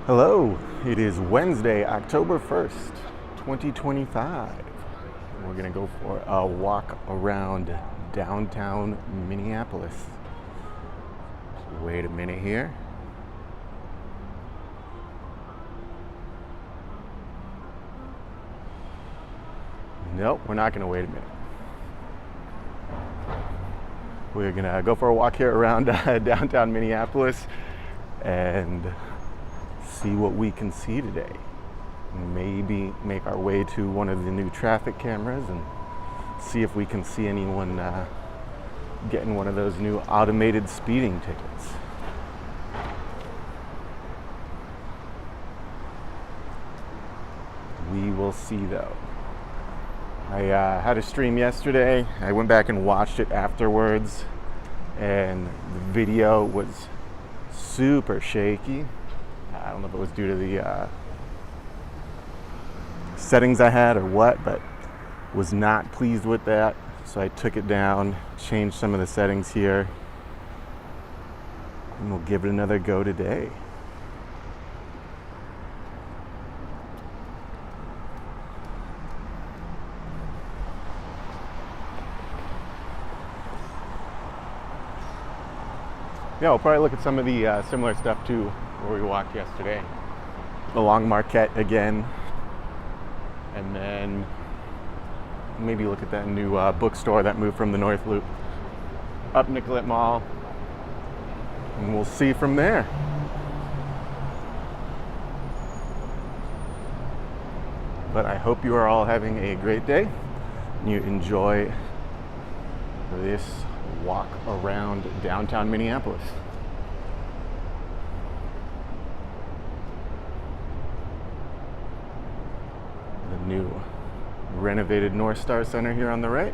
Hello, it is Wednesday, October 1st, 2025. We're gonna go for a walk around downtown Minneapolis. Wait a minute here. Nope, we're not gonna wait a minute. We're gonna go for a walk here around downtown Minneapolis and see what we can see today. Maybe make our way to one of the new traffic cameras and see if we can see anyone getting one of those new automated speeding tickets. We will see though. I had a stream yesterday. I went back and watched it afterwards, and the video was super shaky. I don't know if it was due to the settings I had or what, but was not pleased with that. So I took it down, changed some of the settings here, and we'll give it another go today. Yeah, we'll probably look at some of the similar stuff too, where we walked yesterday. Along Marquette again. And then maybe look at that new bookstore that moved from the North Loop up Nicollet Mall. And we'll see from there. But I hope you are all having a great day. And you enjoy this walk around downtown Minneapolis. The new renovated North Star Center here on the right.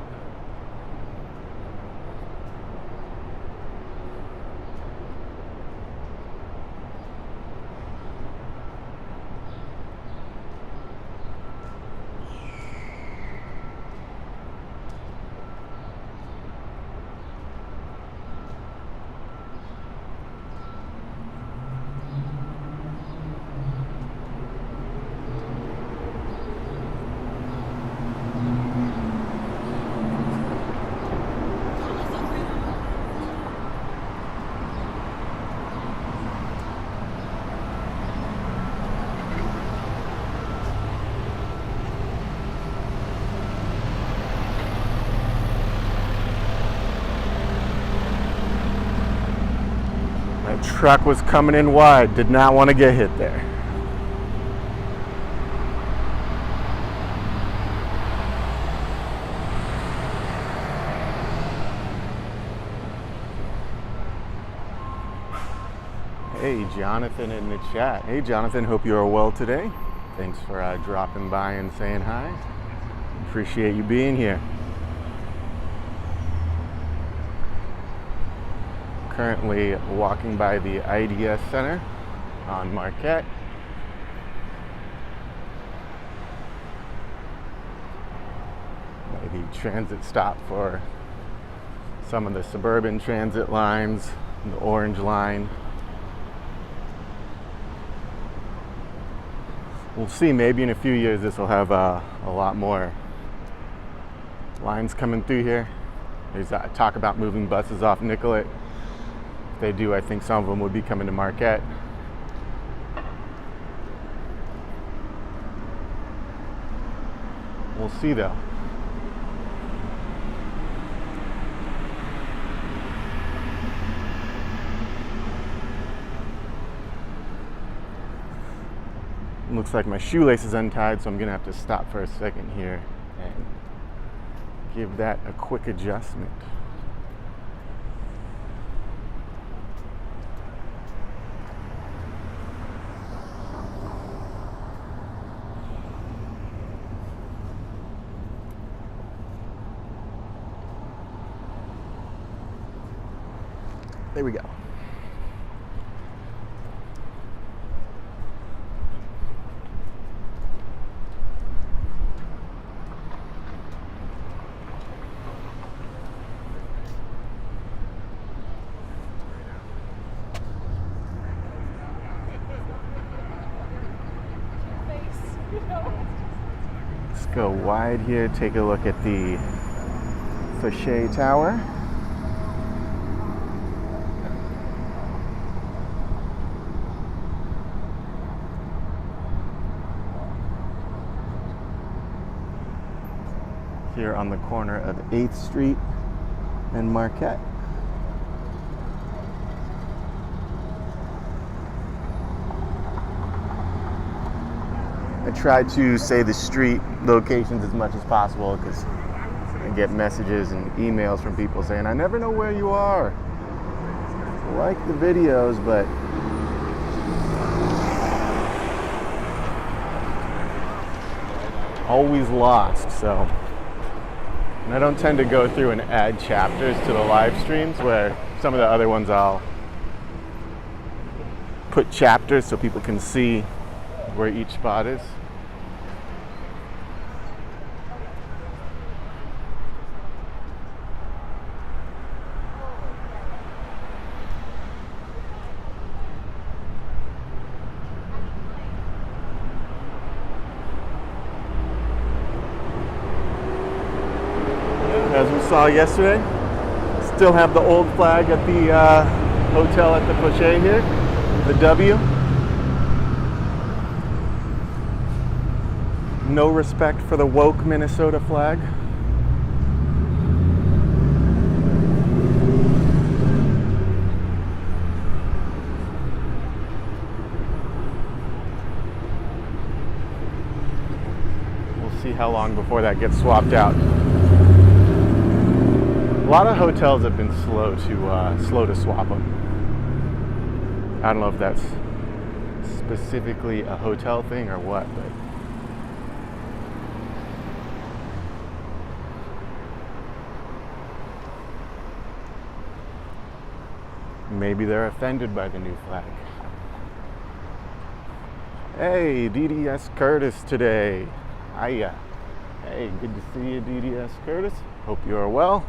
Truck was coming in wide, did not want to get hit there. Hey, Jonathan in the chat. Hey, Jonathan, hope you are well today. Thanks for dropping by and saying hi. Appreciate you being here. Currently walking by the IDS Center on Marquette. Maybe transit stop for some of the suburban transit lines, the Orange Line. We'll see, maybe in a few years this will have a lot more lines coming through here. There's talk about moving buses off Nicollet. If they do, I think some of them would be coming to Marquette. We'll see though. Looks like my shoelace is untied, so I'm gonna have to stop for a second here and give that a quick adjustment. There we go. go wide here, take a look at the Fauché Tower. Here on the corner of 8th Street and Marquette. I try to say the street locations as much as possible because I get messages and emails from people saying, I never know where you are. I like the videos, but always lost, so. And I don't tend to go through and add chapters to the live streams, where some of the other ones I'll put chapters so people can see where each spot is. As we saw yesterday, still have the old flag at the hotel at the Fauché here, the W. No respect for the woke Minnesota flag. We'll see how long before that gets swapped out. A lot of hotels have been slow to swap them. I don't know if that's specifically a hotel thing or what, but maybe they're offended by the new flag. Hey, DDS Curtis today. Hiya. Hey, good to see you, DDS Curtis. Hope you are well.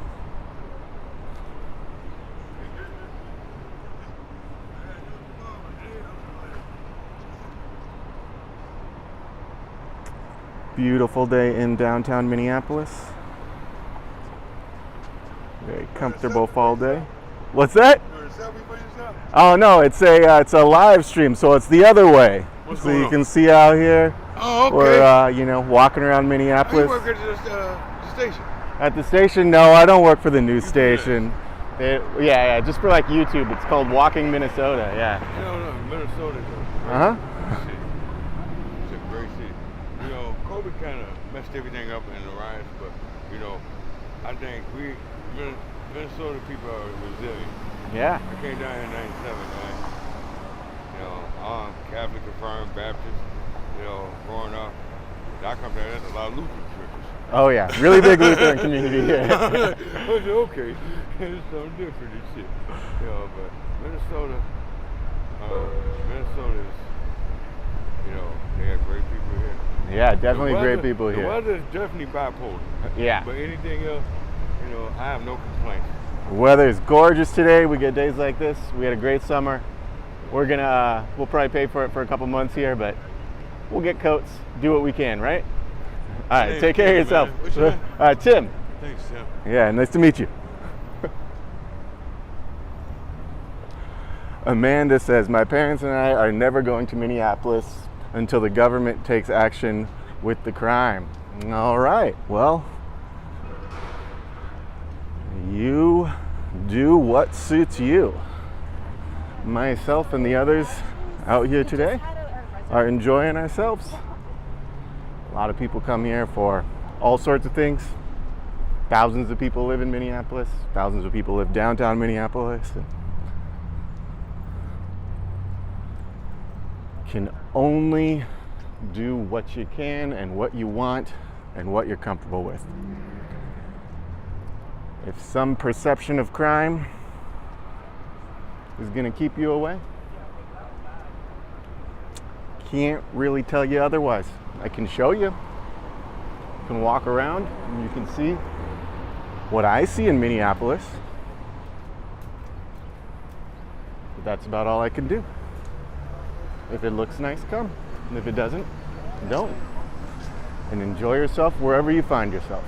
Beautiful day in downtown Minneapolis. Very comfortable fall day. What's that? Oh no, it's a live stream, so it's the other way. So you can see out here. Oh, okay. We're walking around Minneapolis. You work at the station? At the station? No, I don't work for the news station. Yeah, just for like YouTube. It's called Walking Minnesota. Yeah. No, Minnesota. It's a great city. You know, COVID kind of messed everything up in the riots, but you know, I think Minnesota people are resilient. Yeah. I came down here in '97, man. You know, I'm Catholic confirmed Baptist. You know, growing up, I come down, there's a lot of Lutheran churches. Oh yeah, really big Lutheran community here. I said, okay, it's something different and shit. You know, but Minnesota is, you know, they have great people here. Yeah, definitely great people here. The weather is definitely bipolar. Yeah. But anything else, you know, I have no complaints. Weather is gorgeous today. We get days like this. We had a great summer. We'll probably pay for it for a couple months here, but we'll get coats, do what we can, right? All right, take care of yourself. What's your name? Tim. Thanks, Tim. Yeah, nice to meet you. Amanda says, my parents and I are never going to Minneapolis until the government takes action with the crime. All right, well, you do what suits you. Myself and the others out here today are enjoying ourselves. A lot of people come here for all sorts of things. Thousands of people live in Minneapolis. Thousands of people live downtown Minneapolis. Can only do what you can and what you want and what you're comfortable with. If some perception of crime is going to keep you away, can't really tell you otherwise. I can show you. You can walk around and you can see what I see in Minneapolis. But that's about all I can do. If it looks nice, come. And if it doesn't, don't. and enjoy yourself wherever you find yourself.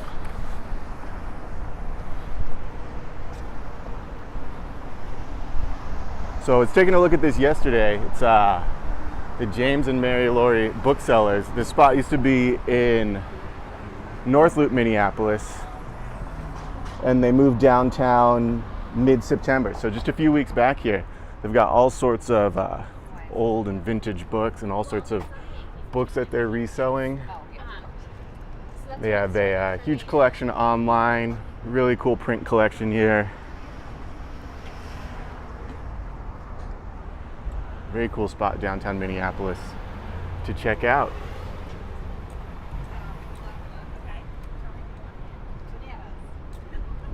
So I was taking a look at this yesterday. It's the James and Mary Laurie booksellers. This spot used to be in North Loop, Minneapolis, and they moved downtown mid-September. So just a few weeks back here, they've got all sorts of old and vintage books and all sorts of books that they're reselling. They have a huge collection online, really cool print collection here. Very cool spot downtown Minneapolis to check out.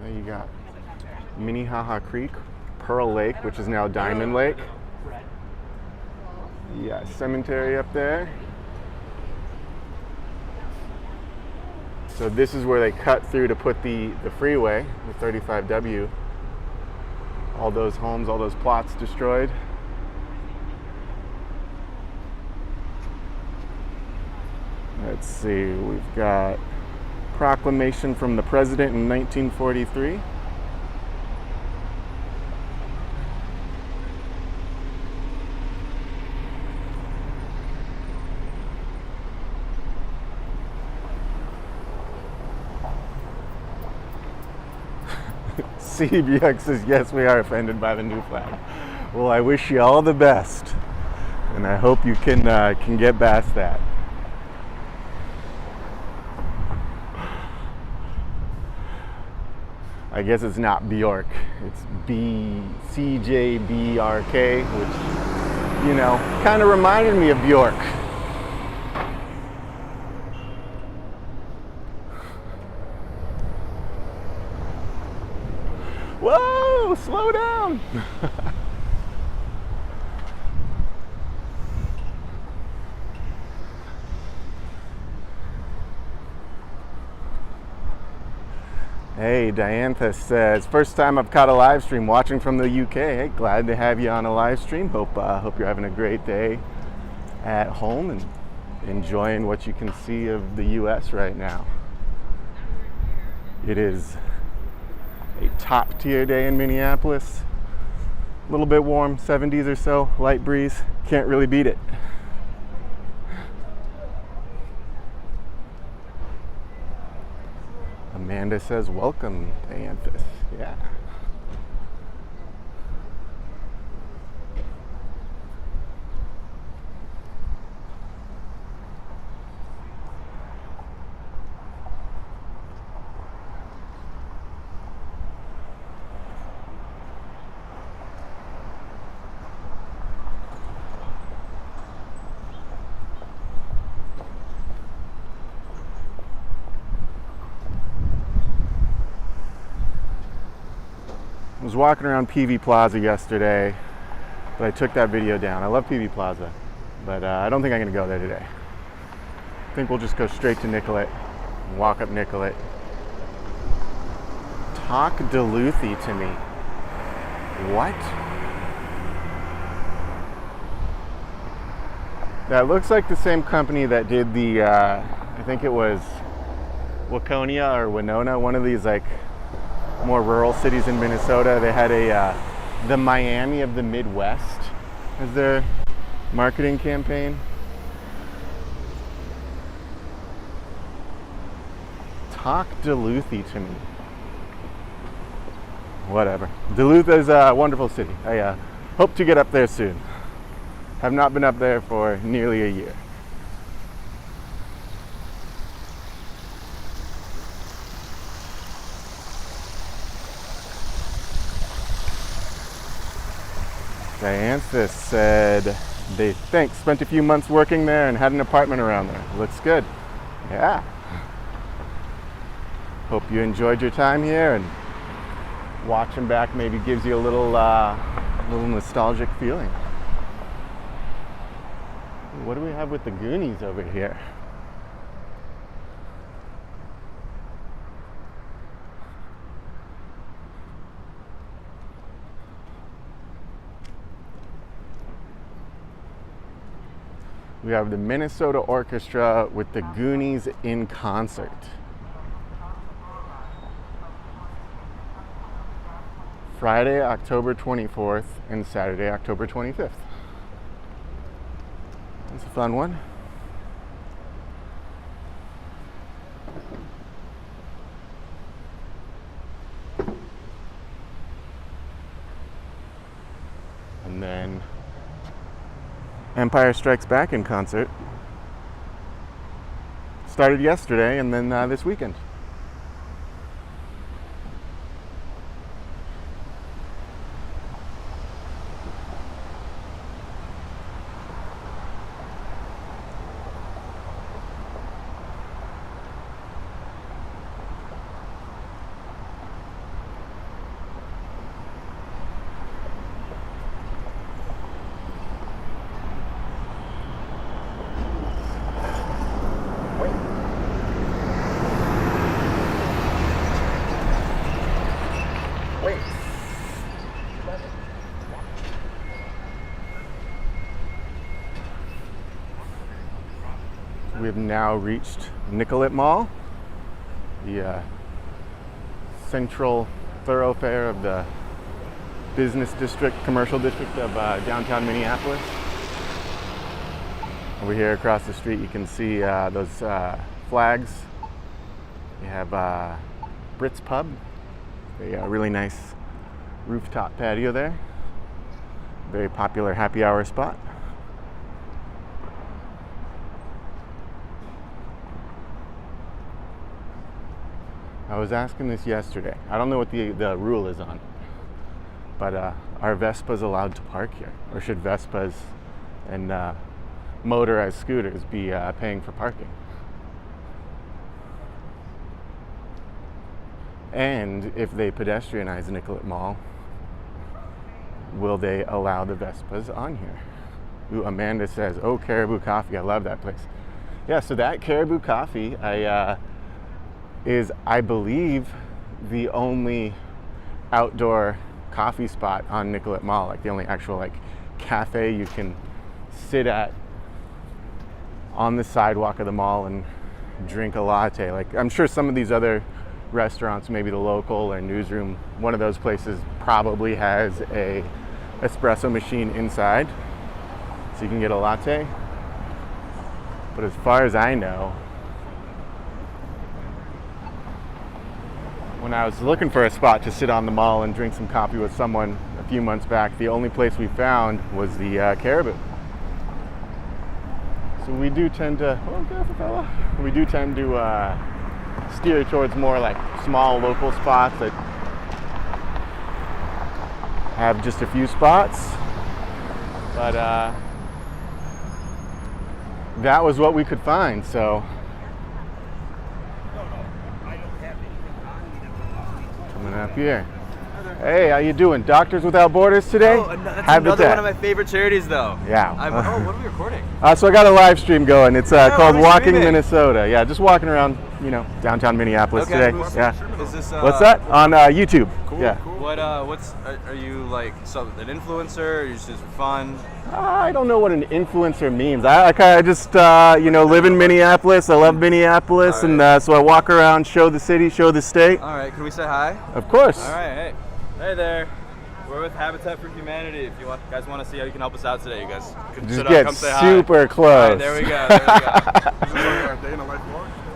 There you got Minnehaha Creek, Pearl Lake, which is now Diamond Lake. Yeah, cemetery up there. So this is where they cut through to put the freeway, the 35W. All those homes, all those plots destroyed. Let's see, we've got proclamation from the president in 1943. CBX says, yes, we are offended by the new flag. Well, I wish you all the best, and I hope you can get past that. I guess it's not Bjork, it's CJBRK, which, you know, kind of reminded me of Bjork. Whoa, slow down. Hey, Diantha says, first time I've caught a live stream watching from the UK. Hey, glad to have you on a live stream. Hope you're having a great day at home and enjoying what you can see of the US right now. It is a top tier day in Minneapolis. A little bit warm, 70s or so, light breeze. Can't really beat it. Amanda says, welcome, Dianthus. Yeah. I was walking around PV Plaza yesterday, but I took that video down. I love PV Plaza, but I don't think I'm going to go there today. I think we'll just go straight to Nicollet and walk up Nicollet. Talk Duluthi to me. What? That looks like the same company that did the, I think it was Waconia or Winona, one of these like more rural cities in Minnesota. They had the Miami of the Midwest as their marketing campaign. Talk Duluthi to me. Whatever. Duluth is a wonderful city. I hope to get up there soon. Have not been up there for nearly a year. Dianthus said, thanks, spent a few months working there and had an apartment around there. Looks good. Yeah. Hope you enjoyed your time here, and watching back maybe gives you a little nostalgic feeling. What do we have with the Goonies over here? We have the Minnesota Orchestra with the Goonies in concert. Friday, October 24th and Saturday, October 25th. That's a fun one. And then Empire Strikes Back in concert. Started yesterday and then this weekend. We have now reached Nicollet Mall, the central thoroughfare of the business district, commercial district of downtown Minneapolis. Over here across the street you can see those flags. You have Brits Pub, a really nice rooftop patio there. Very popular happy hour spot. I was asking this yesterday. I don't know what the rule is on it, but are Vespas allowed to park here? Or should Vespas and motorized scooters be paying for parking? And if they pedestrianize Nicollet Mall, will they allow the Vespas on here? Ooh, Amanda says, oh, Caribou Coffee, I love that place. Yeah, so that Caribou Coffee, is, I believe, the only outdoor coffee spot on Nicollet Mall, like the only actual like cafe you can sit at on the sidewalk of the mall and drink a latte. Like, I'm sure some of these other restaurants, maybe the Local or Newsroom, one of those places probably has a espresso machine inside, so you can get a latte. But as far as I know, when I was looking for a spot to sit on the mall and drink some coffee with someone a few months back, the only place we found was the Caribou. So we do tend to, oh, careful fella. We do tend to steer towards more like small local spots that have just a few spots. But that was what we could find, so. Coming up here. Hey, how you doing? Doctors Without Borders today? Oh, that's another one of my favorite charities, though. Yeah. Oh, what are we recording? So I got a live stream going. It's called Walking streaming? Minnesota. Yeah, just walking around, downtown Minneapolis today. Yeah. Is this? What's that? On YouTube. Cool. Yeah. Cool. What? Are you like an influencer? Or are you just for fun? I don't know what an influencer means. I kind of just live in Minneapolis. I love Minneapolis, right. And so I walk around, show the city, show the state. All right. Can we say hi? Of course. All right. Hey there. We're with Habitat for Humanity. If you guys want to see how you can help us out today, you guys can Just sit get up, come say super hi. close. All right, there we go. Is this a day in a life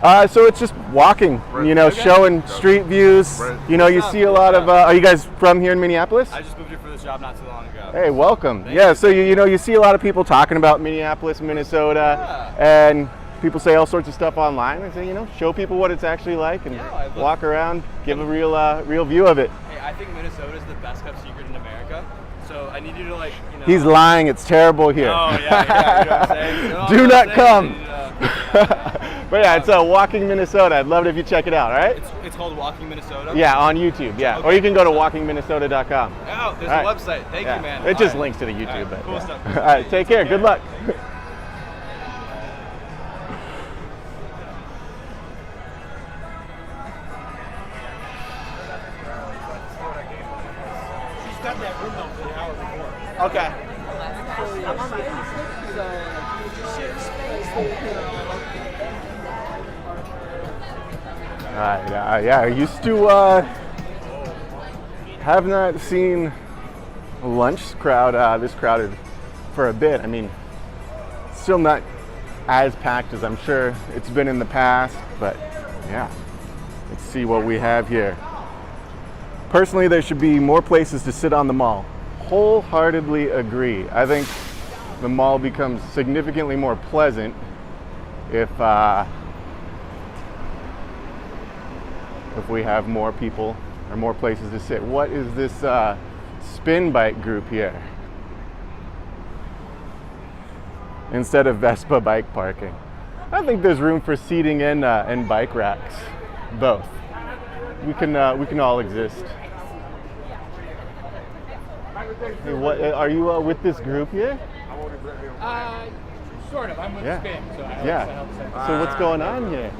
vlog? So it's just walking, Right. showing street views. Right. You see a lot of. Are you guys from here in Minneapolis? I just moved here for this job not too long ago. Hey, welcome. Thank Yeah, you. so you see a lot of people talking about Minneapolis, Minnesota, and people say all sorts of stuff online. I say, show people what it's actually like and walk around, give a real view of it. Hey, I think Minnesota is the best kept secret in America. So I need you to He's lying. It's terrible here. Oh yeah, you know what I'm saying? You know what Do I'm not saying? come. But yeah, it's Walking Minnesota. I'd love it if you check it out. All right? It's called Walking Minnesota. Yeah, on YouTube. Yeah, Okay. or you can go to walkingminnesota.com. Oh, there's All a right. website. Thank Yeah. you, man. It just All right. links to the YouTube. All right, But cool yeah. stuff. All right, take care. Good luck. She's got that room though for the hour before. Okay. Yeah, I used to have not seen a lunch crowd this crowded for a bit. I mean, still not as packed as I'm sure it's been in the past, but yeah, let's see what we have here. Personally, there should be more places to sit on the mall. Wholeheartedly agree. I think the mall becomes significantly more pleasant if we have more people or more places to sit. What is this spin bike group here? Instead of Vespa bike parking. I think there's room for seating and bike racks, both. We can all exist. Hey, what are you with this group here? Sort of. I'm with Spin, so I help set. So what's going on here?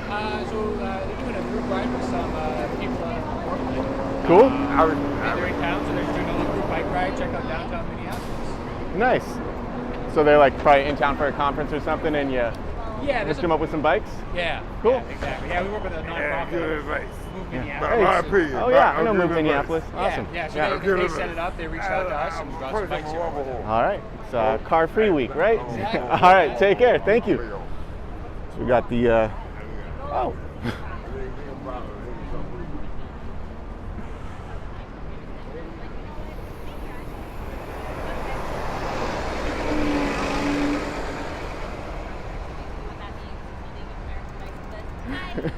They're doing a group ride with some people out of Portland. Cool. They're in town, so they're doing a little group bike ride. Check out downtown Minneapolis. Nice. So they're like probably in town for a conference or something, and you hooked them up with some bikes? Yeah. Cool. Yeah, exactly. Yeah, we work with a nonprofit. Good advice. Move Yeah. Minneapolis. Oh yeah, I know Move Minneapolis. Awesome. Yeah, so they set it up. They reached out to us and we brought some bikes here. All right. It's car free week, right? Exactly. All right. Take care. Thank you. So we got the. Oh.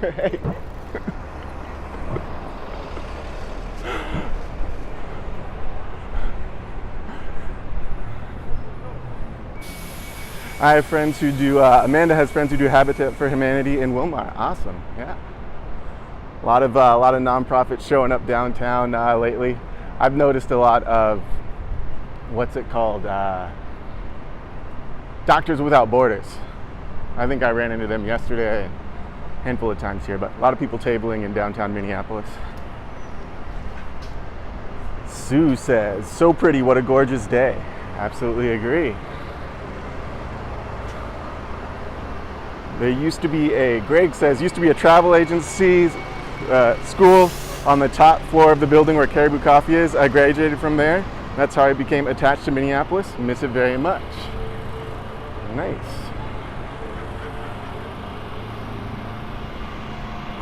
Hey. I have friends who do, Amanda has friends who do Habitat for Humanity in Wilmar. Awesome, yeah. A lot of nonprofits showing up downtown lately. I've noticed a lot of, what's it called? Doctors Without Borders. I think I ran into them yesterday, a handful of times here, but a lot of people tabling in downtown Minneapolis. Sue says, so pretty, what a gorgeous day. Absolutely agree. There used to be Greg says, used to be a travel agency school on the top floor of the building where Caribou Coffee is. I graduated from there. That's how I became attached to Minneapolis. Miss it very much. Nice.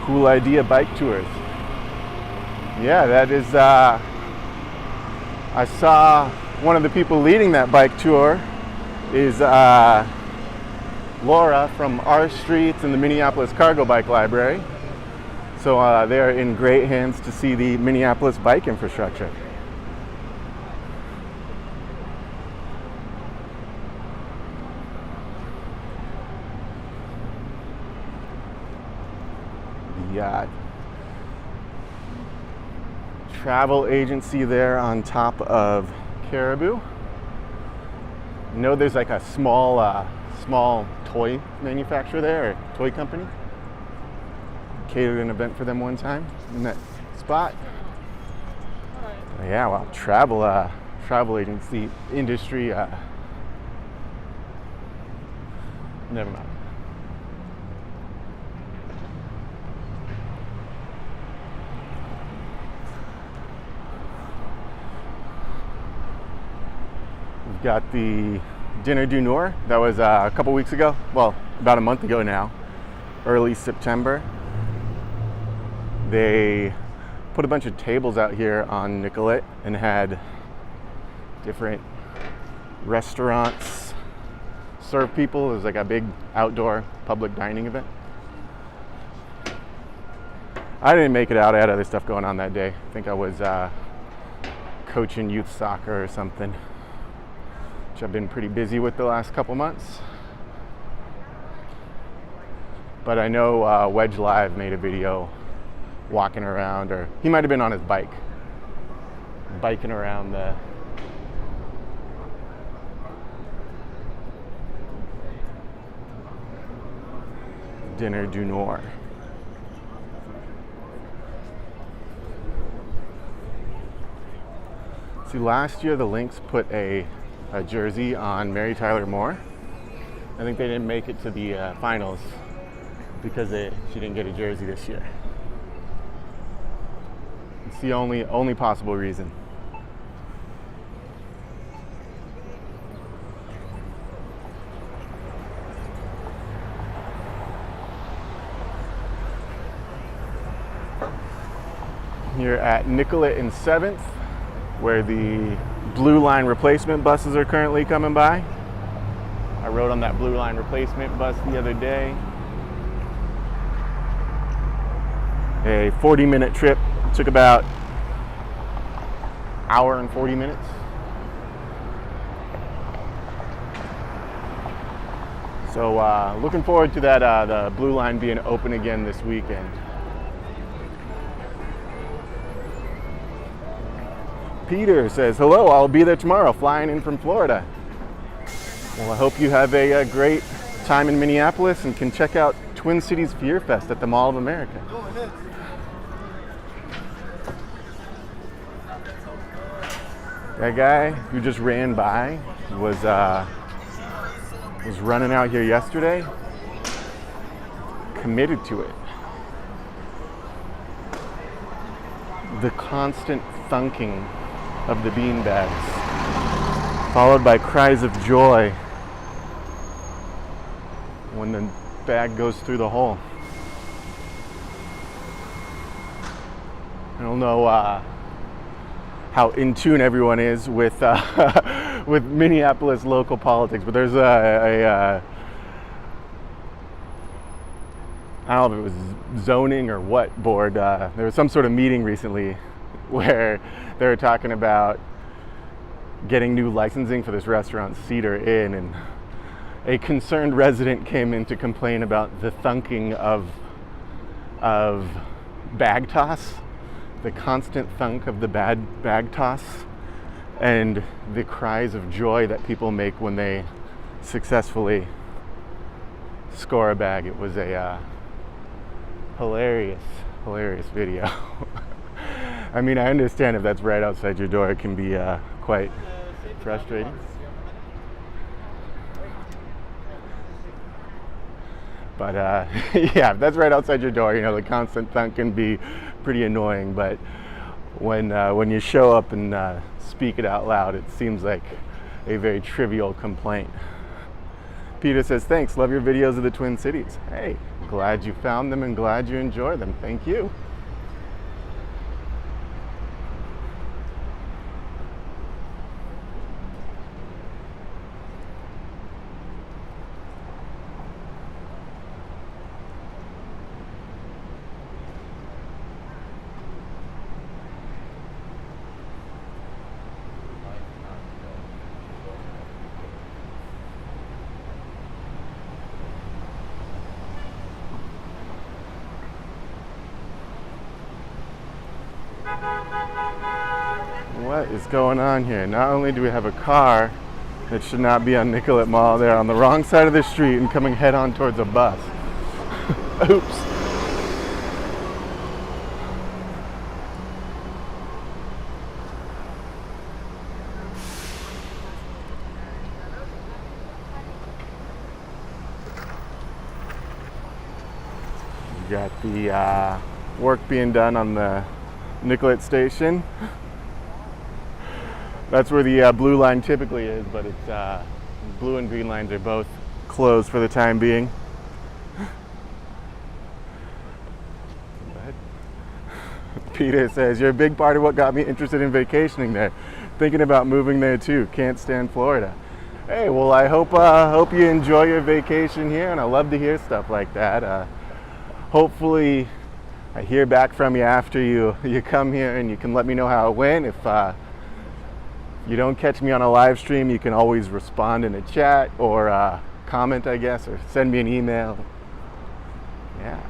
Cool idea, bike tours. Yeah, that is, I saw one of the people leading that bike tour is Laura from R Streets and the Minneapolis Cargo Bike Library. So they're in great hands to see the Minneapolis bike infrastructure. The travel agency there on top of Caribou. You know, there's like a small toy manufacturer there, or toy company. Catered an event for them one time in that spot. Yeah, well, travel agency industry. Never mind. We've got the Dinner du Nord. That was a couple weeks ago. Well, about a month ago now. Early September. They put a bunch of tables out here on Nicollet and had different restaurants serve people. It was like a big outdoor public dining event. I didn't make it out. I had other stuff going on that day. I think I was coaching youth soccer or something, which I've been pretty busy with the last couple months. But I know Wedge Live made a video walking around, or he might have been on his bike, biking around the Dinner du Nord. See, last year the Lynx put a a jersey on Mary Tyler Moore. I think they didn't make it to the finals because she didn't get a jersey this year. It's the only possible reason. Here at Nicollet and 7th, where the Blue Line replacement buses are currently coming by. I rode on that Blue Line replacement bus the other day. A 40-minute trip. Took about hour and 40 minutes. So looking forward to that the Blue Line being open again this weekend. Peter says, hello, I'll be there tomorrow, flying in from Florida. Well, I hope you have a great time in Minneapolis and can check out Twin Cities Fear Fest at the Mall of America. Go ahead. That guy who just ran by was running out here yesterday, committed to it. The constant thunking of the beanbags, followed by cries of joy when the bag goes through the hole. I don't know how in tune everyone is with with Minneapolis local politics, but there's I don't know if it was zoning or what board. There was some sort of meeting recently where they were talking about getting new licensing for this restaurant, Cedar Inn, and a concerned resident came in to complain about the thunking of bag toss, the constant thunk of the bag toss, and the cries of joy that people make when they successfully score a bag. It was a hilarious video. I mean, I understand if that's right outside your door, it can be quite frustrating. But yeah, if that's right outside your door, you know, the constant thunk can be pretty annoying. But when you show up and speak it out loud, it seems like a very trivial complaint. Peter says, thanks, love your videos of the Twin Cities. Hey, glad you found them and glad you enjoy them. Thank you. What is going on here? Not only do we have a car that should not be on Nicollet Mall, they're on the wrong side of the street and coming head on towards a bus. Oops. We got the work being done on the Nicollet station. That's where the blue line typically is, but it's blue and green lines are both closed for the time being. Peter says, you're a big part of what got me interested in vacationing there. Thinking about moving there too. Can't stand Florida. Hey, well, I hope you enjoy your vacation here, and I love to hear stuff like that. Hopefully I hear back from you after you come here, and you can let me know how it went. If you don't catch me on a live stream, you can always respond in a chat or comment, I guess, or send me an email. Yeah.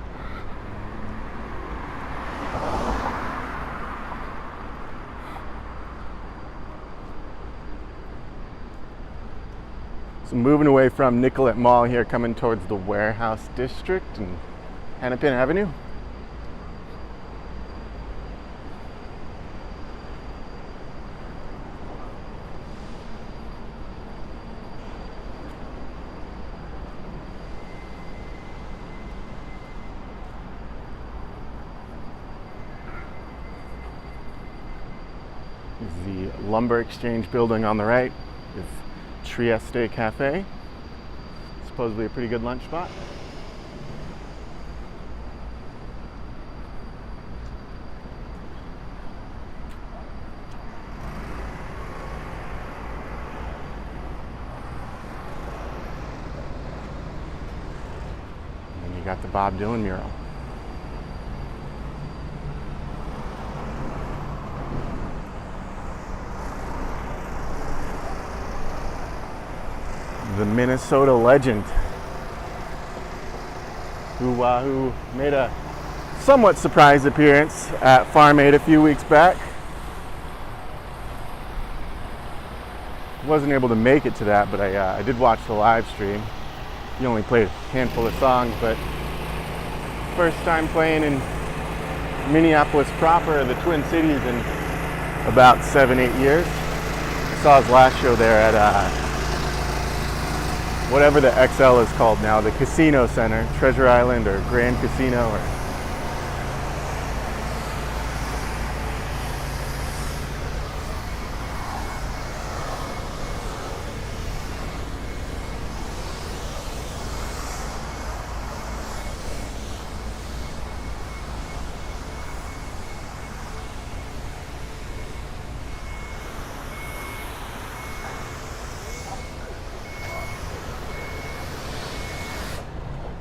So moving away from Nicollet Mall here, coming towards the Warehouse District and Hennepin Avenue. the Lumber Exchange building on the right is Trieste Cafe. Supposedly a pretty good lunch spot. And you got the Bob Dylan mural. The Minnesota legend who made a somewhat surprise appearance at Farm Aid a few weeks back. Wasn't able to make it to that, but I did watch the live stream. He only played a handful of songs, but first time playing in Minneapolis proper, the Twin Cities, in about 7-8 years. I saw his last show there at whatever the XL is called now, the Casino Center, Treasure Island or Grand Casino.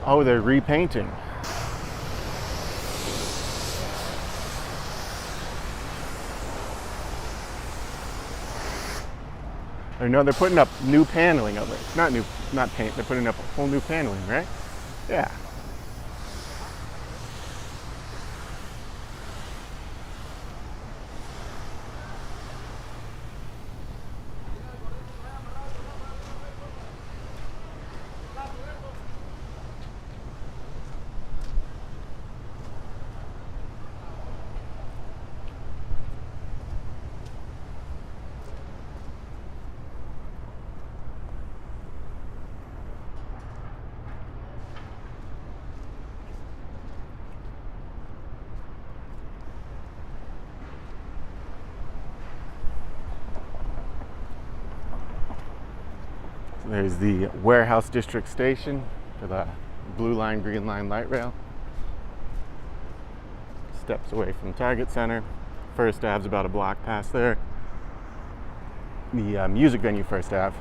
Oh, they're repainting. Or no, they're putting up new paneling over it. Not paint, they're putting up a whole new paneling, right? Yeah. There's the Warehouse District Station for the Blue Line, Green Line light rail. Steps away from Target Center. First Ave's about a block past there. The music venue, First Ave.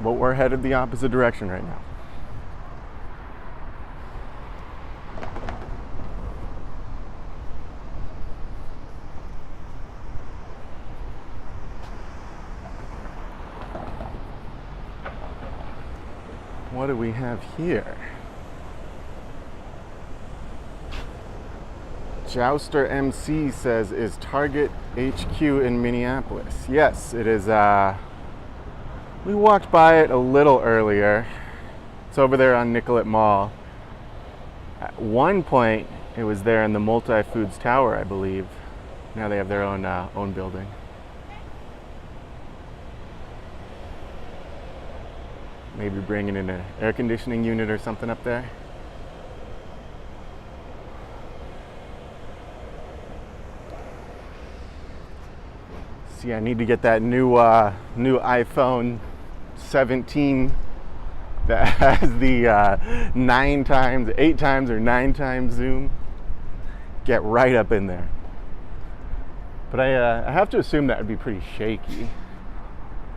But we're headed the opposite direction right now. What do we have here? Jouster MC says, is Target HQ in Minneapolis? Yes, it is. We walked by it a little earlier. It's over there on Nicollet Mall. At one point, it was there in the Multi-Foods Tower, I believe. Now they have their own building. Maybe bringing in an air conditioning unit or something up there. See, I need to get that new iPhone 17 that has the 8 times or 9 times zoom. Get right up in there. But I have to assume that would be pretty shaky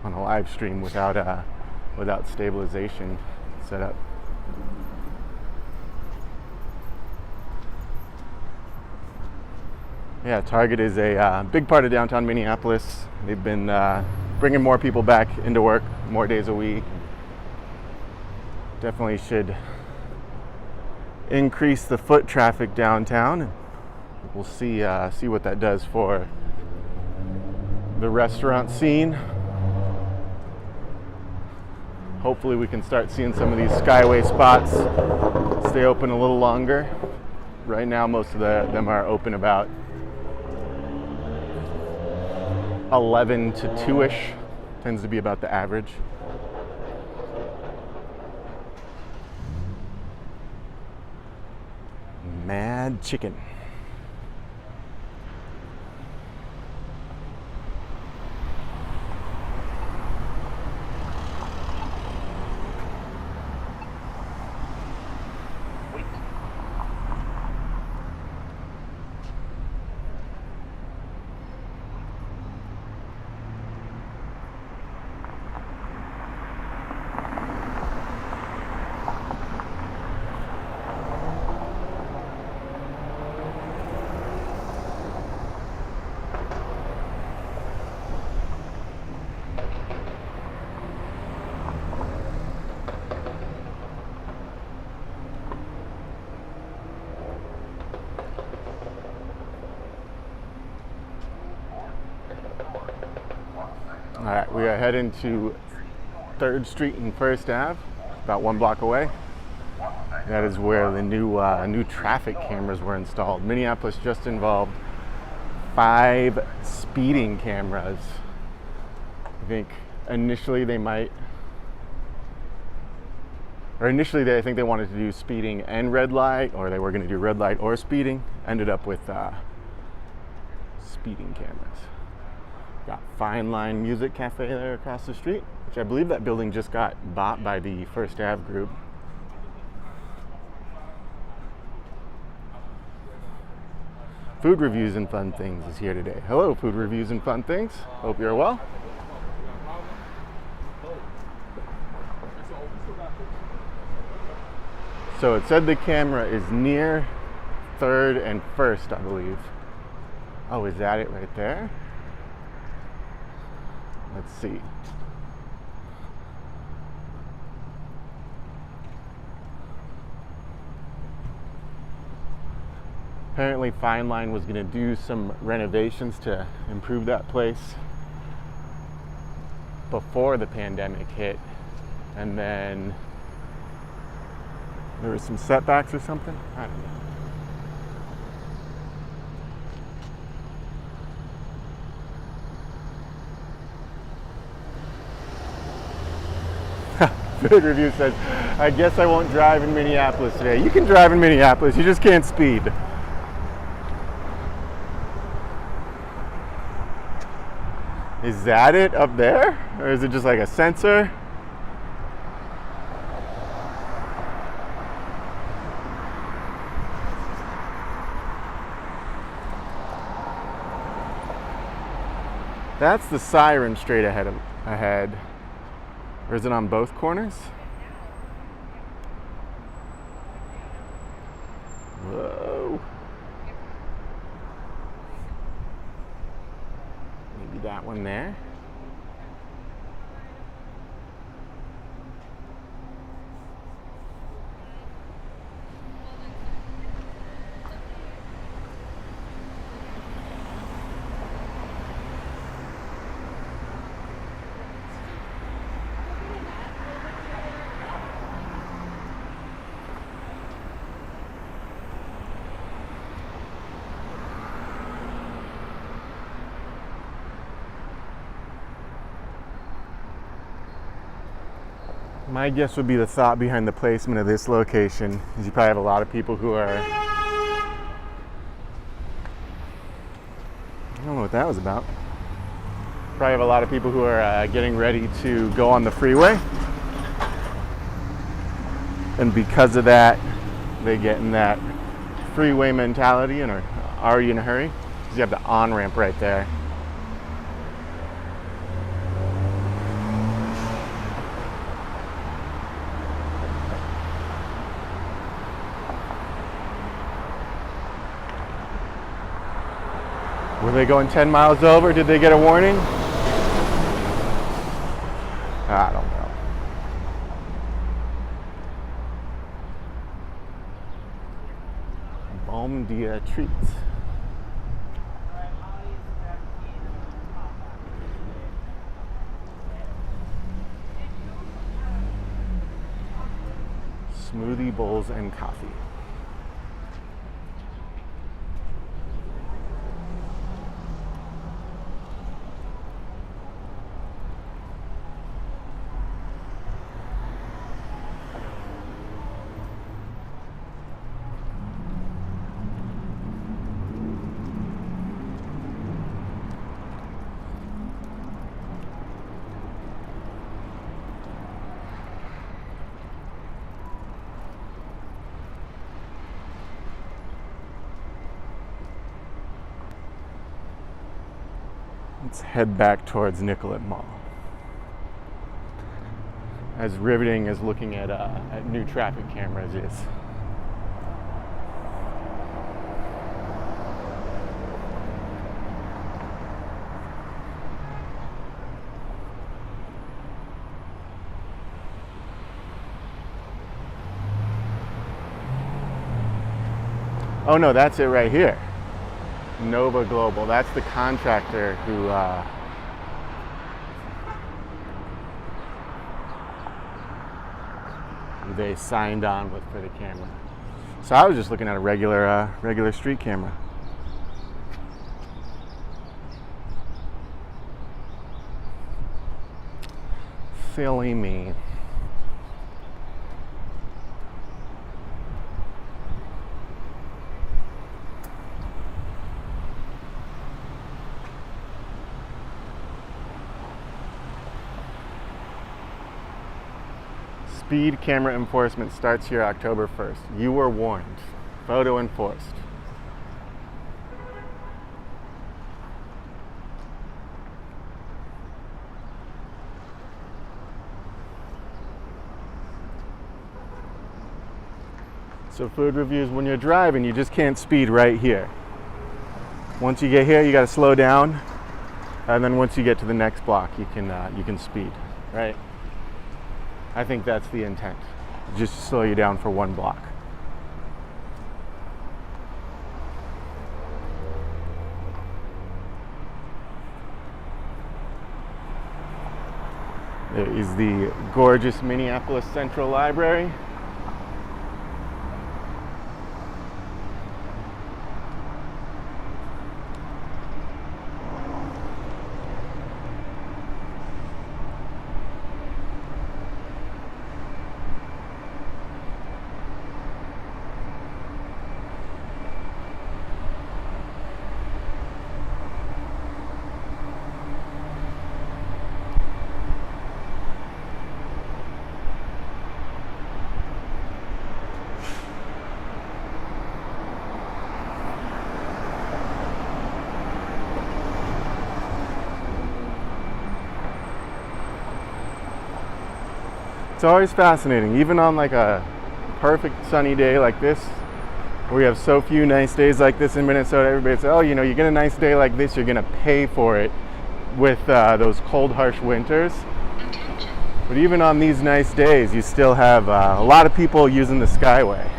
on a live stream without stabilization set up. Yeah, Target is a big part of downtown Minneapolis. They've been bringing more people back into work, more days a week. Definitely should increase the foot traffic downtown. We'll see what that does for the restaurant scene. Hopefully we can start seeing some of these Skyway spots stay open a little longer. Right now most of them are open about 11 to 2-ish. Tends to be about the average. Mad chicken. All right, we are heading to 3rd Street and 1st Ave, about 1 block away. That is where the new traffic cameras were installed. Minneapolis just involved 5 speeding cameras. I think initially I think they wanted to do speeding and red light, or they were going to do red light or speeding. Ended up with speeding cameras. Got Fine Line Music Cafe there across the street, which I believe that building just got bought by the 1st Ave group. Food Reviews and Fun Things is here today. Hello, Food Reviews and Fun Things. Hope you're well. So it said the camera is near 3rd and 1st, I believe. Oh, is that it right there? Let's see. Apparently Fine Line was going to do some renovations to improve that place before the pandemic hit, and then there were some setbacks or something. I don't know. Food Review says, I guess I won't drive in Minneapolis today. You can drive in Minneapolis, you just can't speed. Is that it up there? Or is it just like a sensor? That's the siren straight ahead. Or is it on both corners? Whoa. Maybe that one there. My guess would be the thought behind the placement of this location is you probably have a lot of people who are, I don't know what that was about. Probably have a lot of people who are getting ready to go on the freeway. And because of that, they get in that freeway mentality and are you in a hurry? Because you have the on-ramp right there. Were they going 10 miles over? Did they get a warning? I don't know. Bom dia treats. Smoothie bowls and coffee. Let's head back towards Nicollet Mall. As riveting as looking at new traffic cameras is. Oh no, that's it right here. Nova Global. That's the contractor who they signed on with for the camera. So I was just looking at a regular street camera. Silly me. Speed camera enforcement starts here October 1st. You were warned. Photo enforced. So food reviews, when you're driving, you just can't speed right here. Once you get here, you got to slow down, and then once you get to the next block, you can speed, right? I think that's the intent, just to slow you down for one block. There is the gorgeous Minneapolis Central Library. It's always fascinating, even on like a perfect sunny day like this, where we have so few nice days like this in Minnesota. Everybody says, oh, you know, you get a nice day like this, you're gonna pay for it with those cold, harsh winters. But even on these nice days, you still have a lot of people using the Skyway.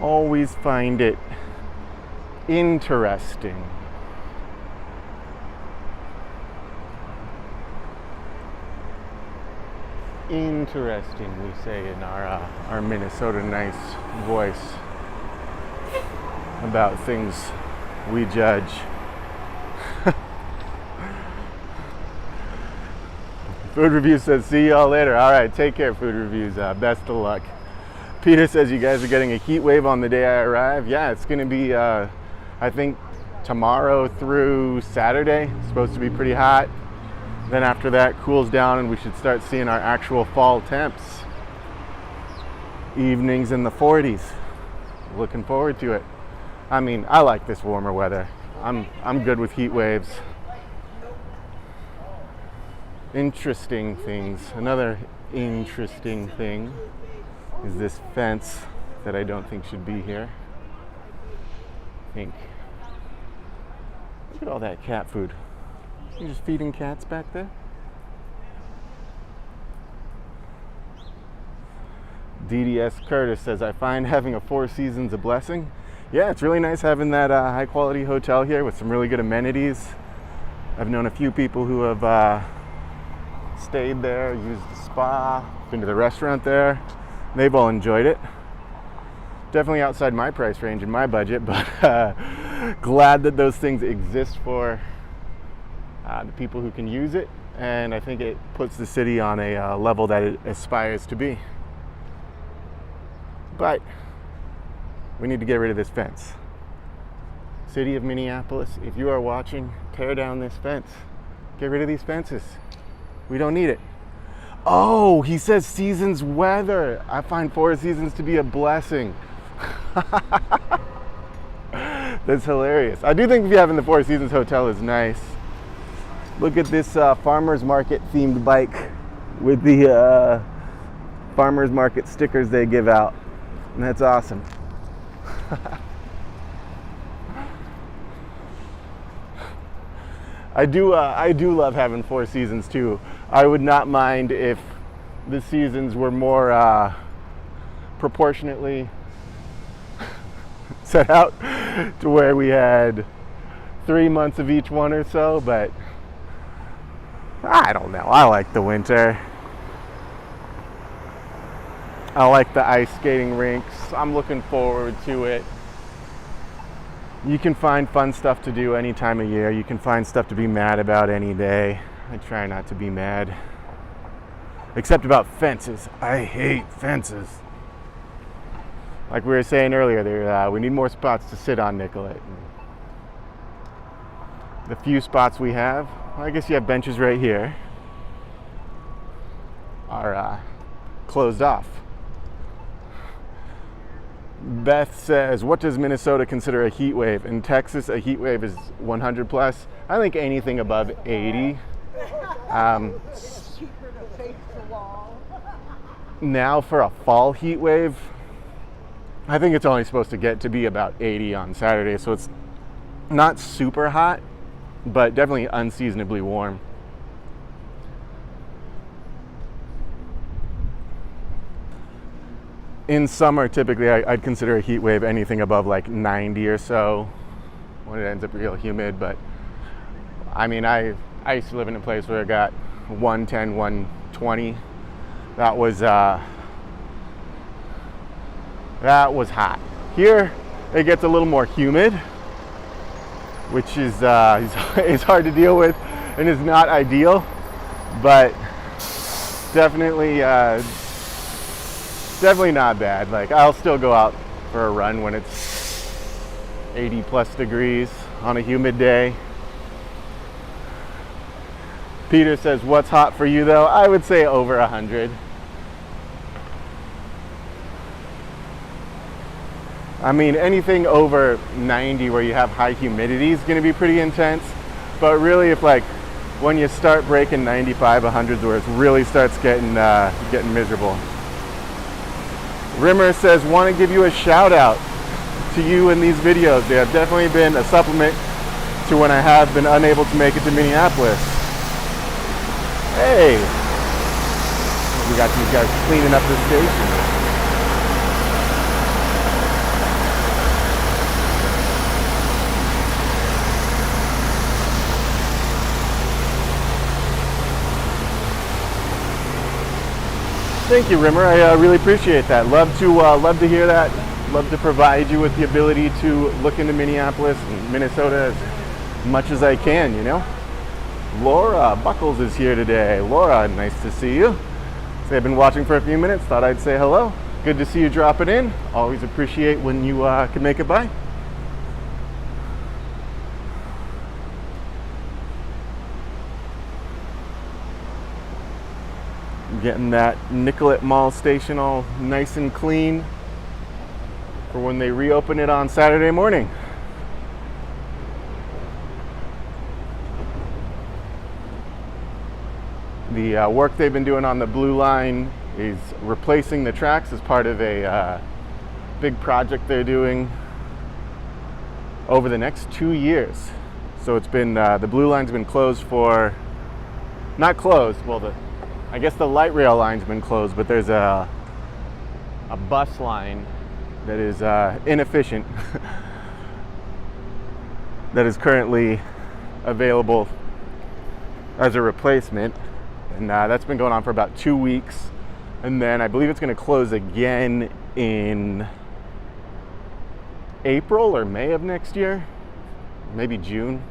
Always find it interesting. Interesting, we say in our Minnesota nice voice about things we judge. Food Review says, see y'all later. All right, take care, Food Reviews. Best of luck. Peter says you guys are getting a heat wave on the day I arrive. Yeah, it's going to be, I think, tomorrow through Saturday. It's supposed to be pretty hot. Then after that, cools down and we should start seeing our actual fall temps. Evenings in the 40s. Looking forward to it. I mean, I like this warmer weather. I'm good with heat waves. Interesting things. Another interesting thing is this fence that I don't think should be here. I think. Look at all that cat food. You're just feeding cats back there? DDS Curtis says, I find having a Four Seasons a blessing. Yeah, it's really nice having that high quality hotel here with some really good amenities. I've known a few people who have stayed there, used the spa, been to the restaurant there. They've all enjoyed it. Definitely outside my price range and my budget, but glad that those things exist for the people who can use it. And I think it puts the city on a level that it aspires to be. But we need to get rid of this fence. City of Minneapolis, if you are watching, tear down this fence. Get rid of these fences. We don't need it. Oh, he says seasons weather. I find Four Seasons to be a blessing. That's hilarious. I do think if you have in the Four Seasons hotel is nice. Look at this farmer's market themed bike with the farmer's market stickers they give out. And that's awesome. I do love having Four Seasons too. I would not mind if the seasons were more proportionately set out to where we had 3 months of each one or so, but I don't know. I like the winter. I like the ice skating rinks. I'm looking forward to it. You can find fun stuff to do any time of year. You can find stuff to be mad about any day. I try not to be mad. Except about fences. I hate fences. Like we were saying earlier, we need more spots to sit on Nicollet. The few spots we have, well, I guess you have benches right here, are closed off. Beth says, what does Minnesota consider a heat wave? In Texas, a heat wave is 100 plus. I think anything above 80. Now for a fall heat wave, I think it's only supposed to get to be about 80 on Saturday, so it's not super hot, but definitely unseasonably warm. In summer, typically, I'd consider a heat wave anything above like 90 or so when it ends up real humid. But I mean, I used to live in a place where it got 110, 120. That was hot. Here, it gets a little more humid, which is hard to deal with and is not ideal, but definitely not bad. Like, I'll still go out for a run when it's 80 plus degrees on a humid day. Peter says, what's hot for you though? I would say over 100. I mean, anything over 90 where you have high humidity is going to be pretty intense. But really, if like when you start breaking 95, 100s where it really starts getting miserable. Rimmer says, want to give you a shout out to you in these videos. They have definitely been a supplement to when I have been unable to make it to Minneapolis. Hey, we got these guys cleaning up the station. Thank you, Rimmer. I really appreciate that. Love to hear that. Love to provide you with the ability to look into Minneapolis and Minnesota as much as I can, you know. Laura Buckles is here today. Laura, nice to see you. So I've been watching for a few minutes. Thought I'd say hello. Good to see you dropping in. Always appreciate when you can make it by. Getting that Nicollet Mall station all nice and clean for when they reopen it on Saturday morning. The work they've been doing on the blue line is replacing the tracks as part of a big project they're doing over the next 2 years. So it's been, the blue line's been closed for, not closed, well, I guess the light rail line's been closed, but there's a bus line that is inefficient that is currently available as a replacement. And that's been going on for about 2 weeks. And then I believe it's going to close again in April or May of next year, maybe June,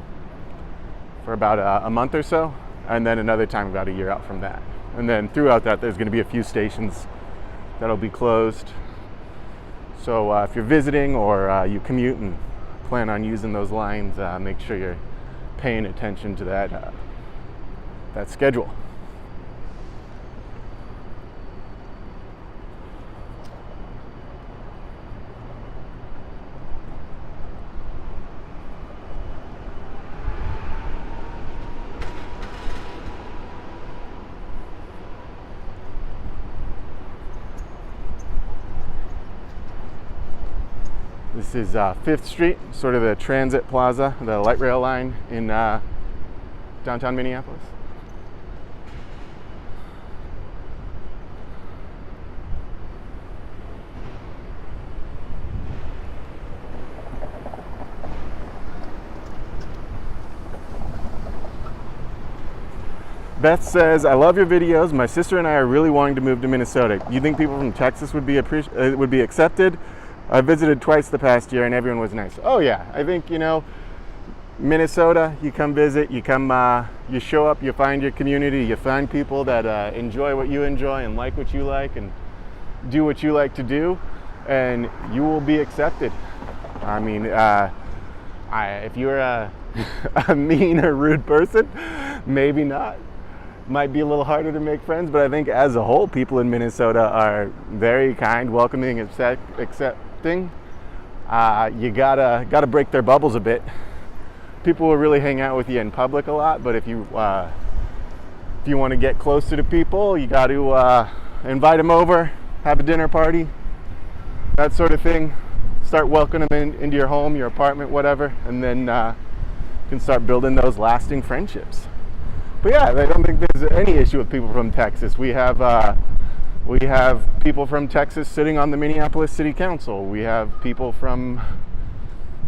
for about a month or so. And then another time about a year out from that. And then throughout that, there's going to be a few stations that'll be closed. So if you're visiting or you commute and plan on using those lines, make sure you're paying attention to that schedule. This is 5th Street, sort of the transit plaza, the light rail line in downtown Minneapolis. Beth says, I love your videos. My sister and I are really wanting to move to Minnesota. You think people from Texas would be accepted? I visited twice the past year and everyone was nice. Oh yeah, I think, Minnesota, you come visit, you show up, you find your community, you find people that enjoy what you enjoy and like what you like and do what you like to do, and you will be accepted. I mean, if you're a mean or rude person, maybe not. Might be a little harder to make friends, but I think as a whole, people in Minnesota are very kind, welcoming, accepting. You gotta break their bubbles a bit. People will really hang out with you in public a lot, but if you want to get closer to people, you got to invite them over, have a dinner party, that sort of thing. Start welcoming them into your home, your apartment, whatever, and then you can start building those lasting friendships. But yeah, I don't think there's any issue with people from Texas. We have people from Texas sitting on the Minneapolis City Council. We have people from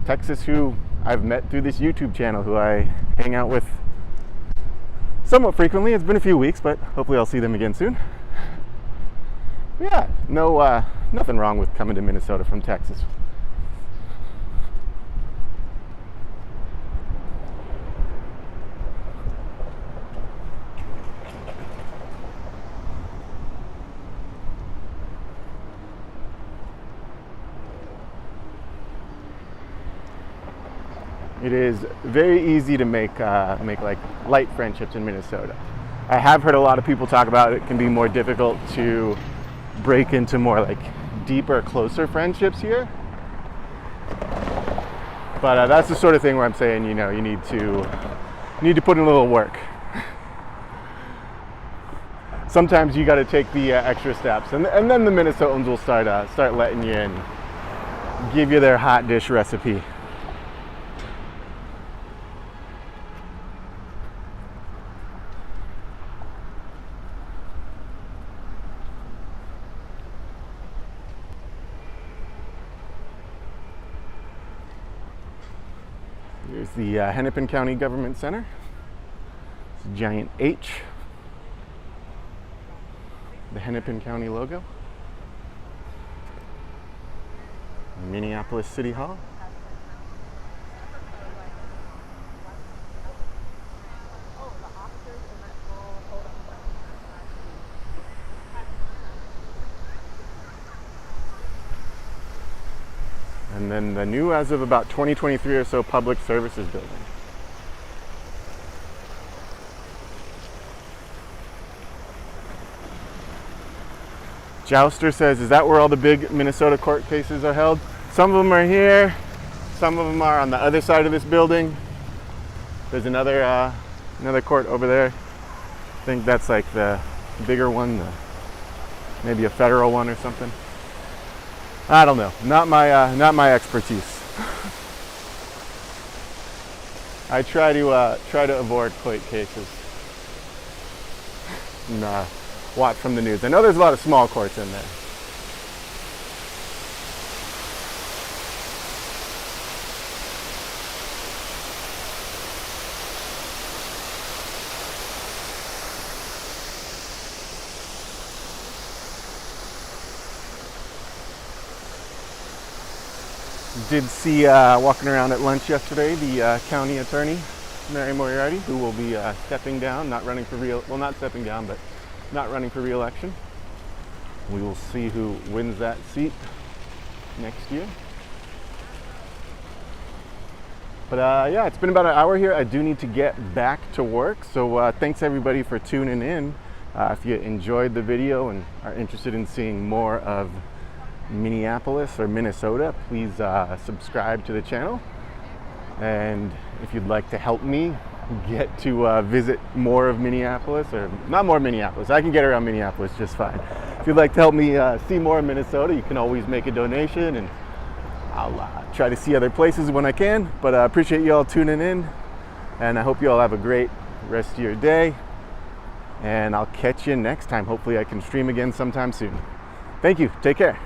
Texas who I've met through this YouTube channel who I hang out with somewhat frequently. It's been a few weeks, but hopefully I'll see them again soon. But yeah, nothing wrong with coming to Minnesota from Texas. It is very easy to make like light friendships in Minnesota. I have heard a lot of people talk about it can be more difficult to break into more like deeper, closer friendships here. But that's the sort of thing where I'm saying, you need to put in a little work. Sometimes you got to take the extra steps, and then the Minnesotans will start letting you in, give you their hot dish recipe. Here's the Hennepin County Government Center. It's a giant H. The Hennepin County logo. Minneapolis City Hall. And then the new, as of about 2023 or so, public services building. Jouster says, is that where all the big Minnesota court cases are held? Some of them are here, some of them are on the other side of this building. There's another court over there. I think that's like the bigger one, maybe a federal one or something. I don't know. Not my expertise. I try to avoid court cases and watch from the news. I know there's a lot of small courts in there. Did see walking around at lunch yesterday the county attorney, Mary Moriarty, who will be stepping down, not running for re-election. We will see who wins that seat next year. But yeah, it's been about an hour here. I do need to get back to work, so thanks everybody for tuning in. If you enjoyed the video and are interested in seeing more of Minneapolis or Minnesota, please subscribe to the channel. And if you'd like to help me get to visit more of Minneapolis, or not more Minneapolis, I can get around Minneapolis just fine. If you'd like to help me see more of Minnesota, you can always make a donation, and I'll try to see other places when I can. But I appreciate you all tuning in, and I hope you all have a great rest of your day, and I'll catch you next time. Hopefully I can stream again sometime soon. Thank you. Take care.